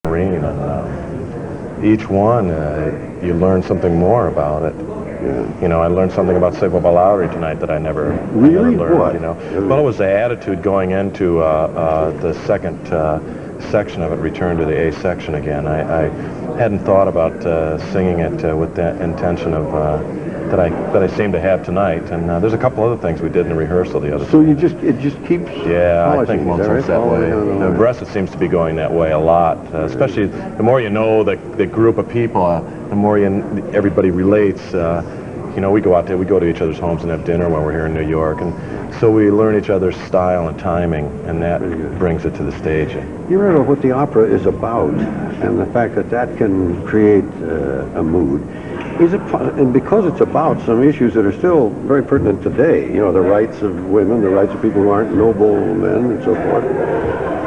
Marine, and each one you learn something more about it. Yeah. You know, I learned something about civil balladry tonight that I never Really? learned. What? You know, well, it was the attitude going into the second section of it, return to the A section again. I hadn't thought about singing it with that intention of that I seem to have tonight. And there's a couple other things we did in the rehearsal the other. So it just keeps. Yeah, I think Mozart's that way. No. The rest, it seems to be going that way a lot. Especially the more you know the group of people, the more everybody relates. You know, we go out there, we go to each other's homes and have dinner when we're here in New York, and so we learn each other's style and timing, and that brings it to the stage. You remember what the opera is about, and the fact that can create a mood. And because it's about some issues that are still very pertinent today, you know, the rights of women, the rights of people who aren't noble men, and so forth.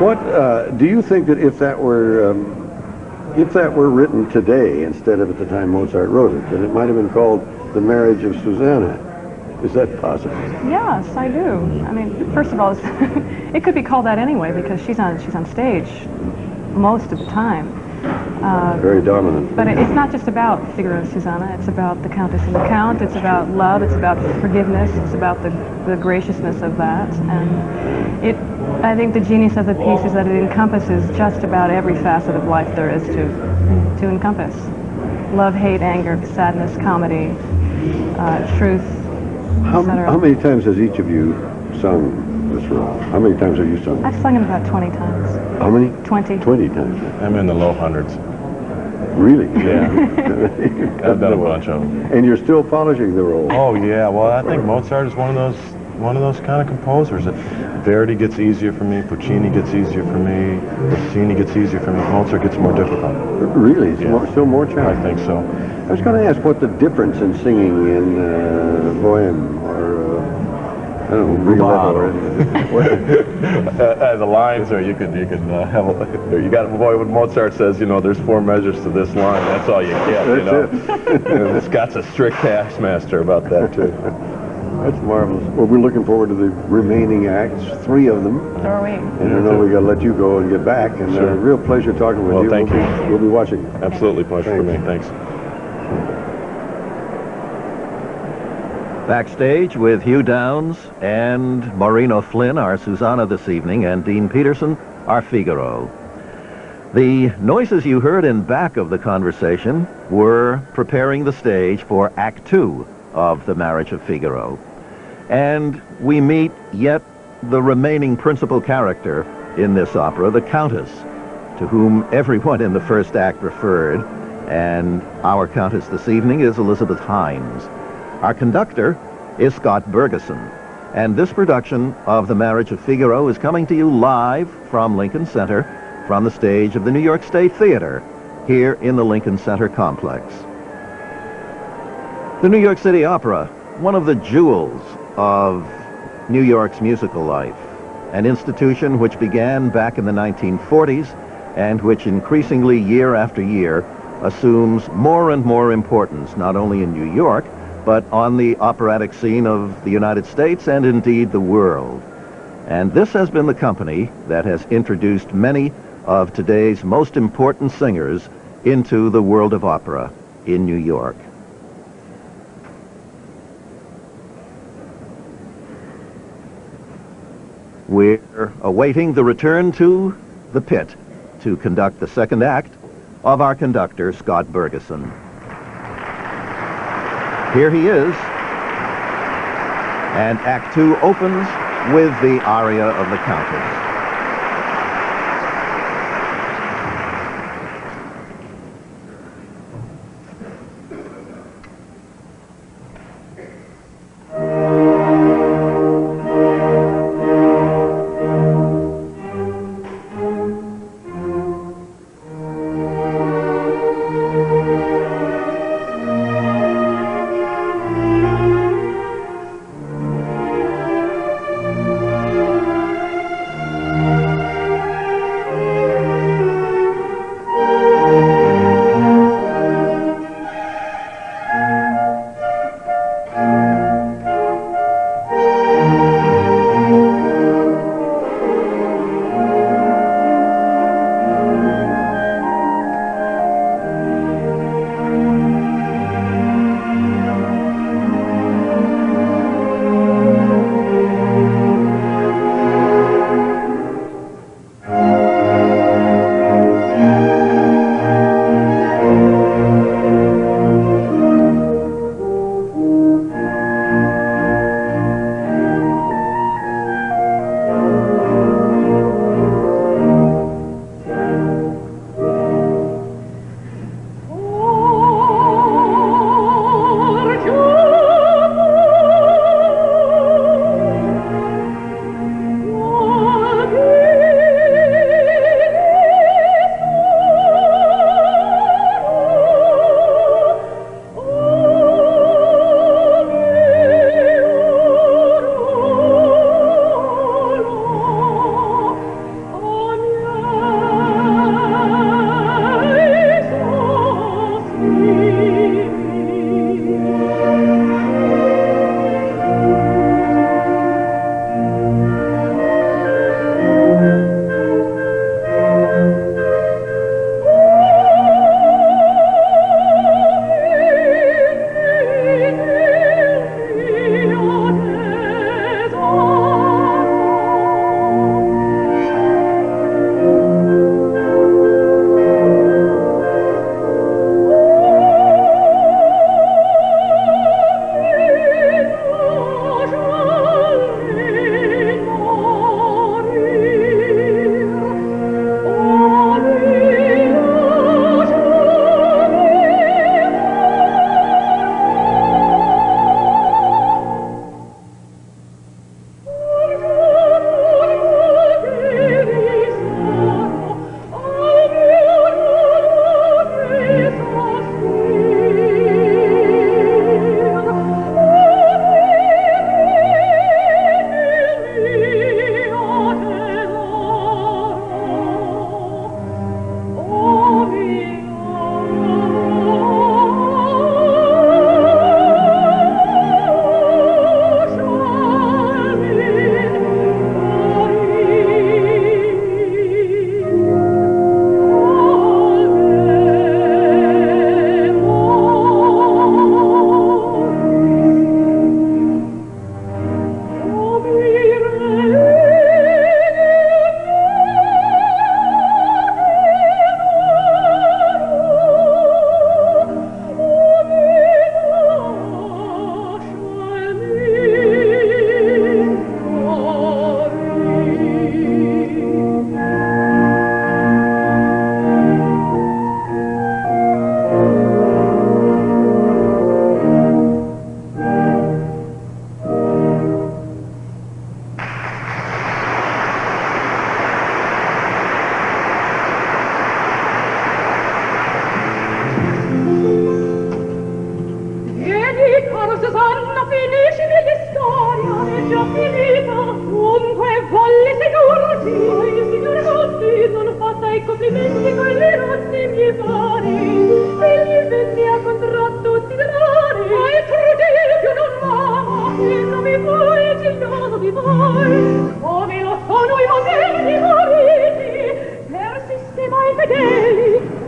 What do you think that if that were written today instead of at the time Mozart wrote it, that it might have been called The Marriage of Susanna? Is that possible? Yes, I do. I mean, first of all, it could be called that anyway because she's on stage most of the time. Very dominant. But it's not just about Figaro and Susanna. It's about the Countess and the Count. It's about love. It's about forgiveness. It's about the graciousness of that. And I think the genius of the piece is that it encompasses just about every facet of life there is to encompass. Love, hate, anger, sadness, comedy, truth, etc. How many times has each of you sung this role? How many times have you sung? I've sung it about 20 times. How many? 20. 20 times. I'm in the low hundreds. Really? Yeah. I've done a bunch of them. And you're still polishing the role. Oh yeah. Well, I think Mozart is one of those kind of composers. Verdi gets easier for me. Puccini gets easier for me. Rossini gets easier for me. Mozart gets more difficult. Really? It's still more challenging? I think so. I was going to ask what the difference in singing in Bohème or I don't know, Rigoletto. The lines, or you could have you got boy when Mozart says, you know, there's 4 measures to this line. That's all you get. You know. And Scott's a strict taskmaster about that too. That's marvelous. Well, we're looking forward to the remaining acts, 3 of them. So are we. And I know we got to let you go and get back. And Sure. real pleasure talking with you. Thank you. We'll be watching. Absolutely pleasure for me. Thanks. Backstage with Hugh Downs and Maureen O'Flynn, our Susanna this evening, and Dean Peterson, our Figaro. The noises you heard in back of the conversation were preparing the stage for Act 2 of The Marriage of Figaro. And we meet yet the remaining principal character in this opera, the Countess, to whom everyone in the first act referred. And our Countess this evening is Elizabeth Hines. Our conductor is Scott Bergeson. And this production of The Marriage of Figaro is coming to you live from Lincoln Center, from the stage of the New York State Theater, here in the Lincoln Center complex. The New York City Opera, one of the jewels of New York's musical life, an institution which began back in the 1940s and which increasingly year after year assumes more and more importance, not only in New York, but on the operatic scene of the United States and indeed the world. And this has been the company that has introduced many of today's most important singers into the world of opera in New York. We're awaiting the return to the pit to conduct the second act of our conductor, Scott Bergeson. Here he is, and Act 2 opens with the aria of the Countess.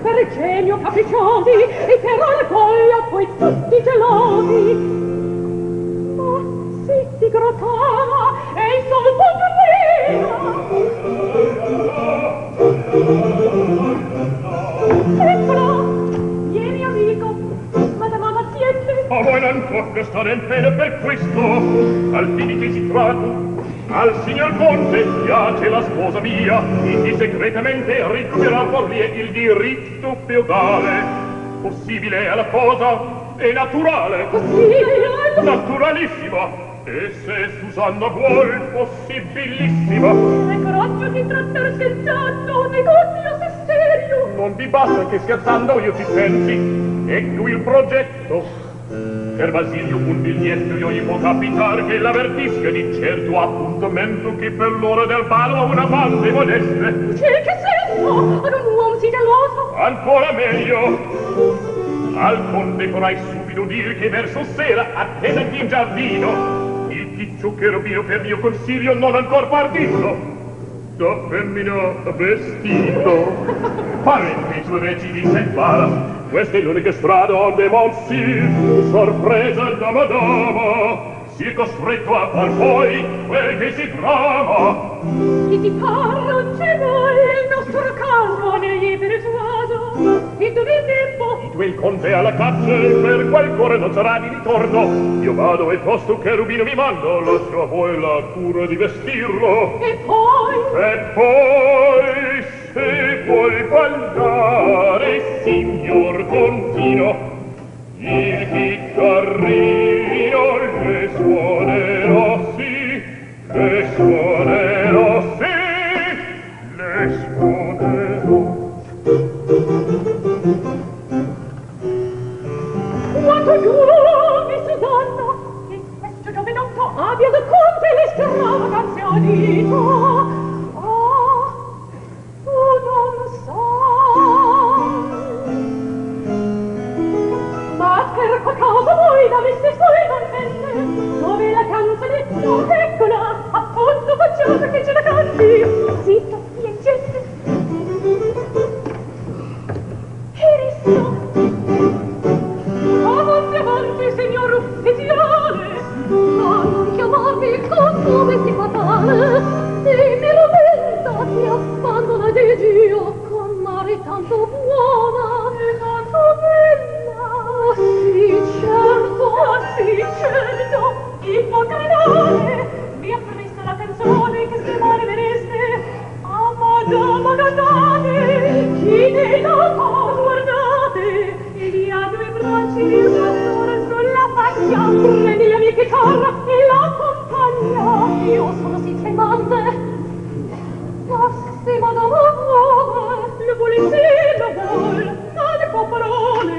per genio capricciosi e per orgoglio poi tutti gelosi. Ma si digrattava e il sol poteva. Eccola, vieni amico, madama Mazziette. A voi non tocca stare in pena per questo, al fine che si tratta. Al signor Conte piace la sposa mia, quindi segretamente recuperar por lì il diritto feudale. Possibile è la cosa, è naturale. Possibile? Naturalissima. E se Susanna vuol, possibilissima. È coraggio di trattare scherzando, negozio se serio. Non vi basta che scherzando io ti pensi. Ecco il progetto. Per Basilio un biglietto io gli può capitare che l'avvertisca di certo appuntamento che per l'ora del ballo a una banda modeste. C'è che senso? Ad un uomo si geloso? Ancora meglio. Al conte farai subito dire che verso sera attendati in giardino. Il piccio cherubino per mio consiglio non ancor partito. Da femmina vestito. Parenti sue reci di Sempara. Questa è l'unica strada onde Monsir, sorpresa da madama, si è costretto a far poi quel che si trama. Chi ti parla c'è voi, il nostro caso negli persuaso, e dove il tempo? Tu il conte alla caccia, per quel cuore non sarà di ritorno. Io vado e tosto che Rubino mi mando, lascio a voi la cura di vestirlo. E poi, se vuoi ballare, signor Contino, il chitarrino le suonerò sì, le suonerò sì, le suonerò. quanto giuvi Susanna, che questo giovinotto abbia da conte le stravaganze udito. Per qualcosa voi l'aveste solamente, dove la canzonetta, eccola, appunto facciamo che ce la canti. Zitto, leggete. Erisso. Avanti, signor ufficiale, a non chiamarmi con nome si fatale, e mi lamenta che abbandona di Dio con mare tanto buona e tanto bella. Sì, certo, il buon cardinale mi ha permesso la canzone che se male veneste a madama Gazzane, chi ne la fa, guardate, e gli ha due bracci di pastore sulla faccia, prendi la mia chitarra e l'accompagna, io sono sì tremante, ma se madama vuole, lo vuole sì, lo vuole, non ne può parole.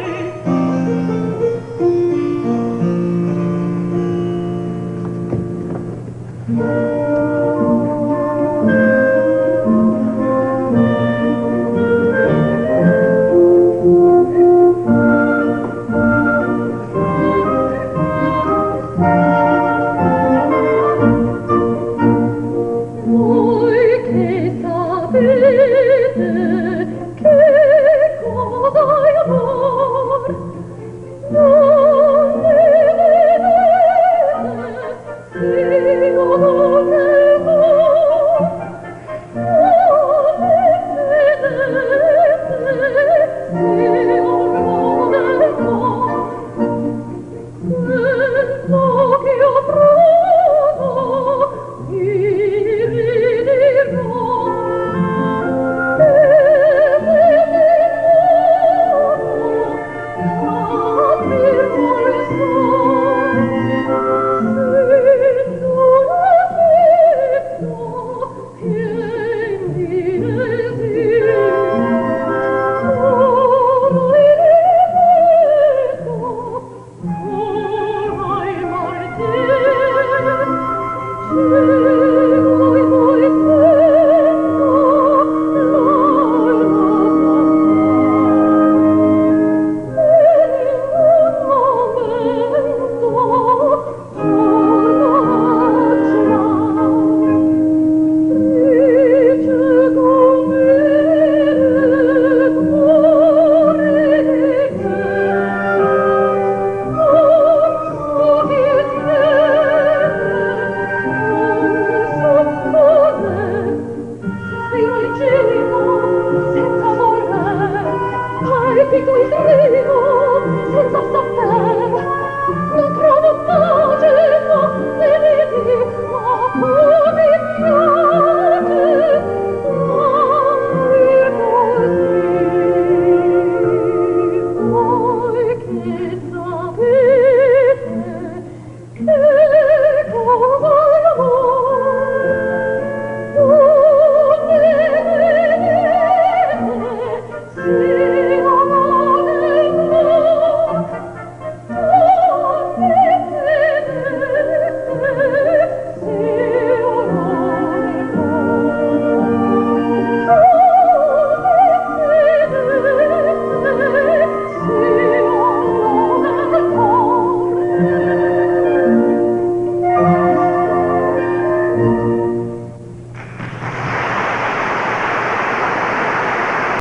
capito il tuo senza sapere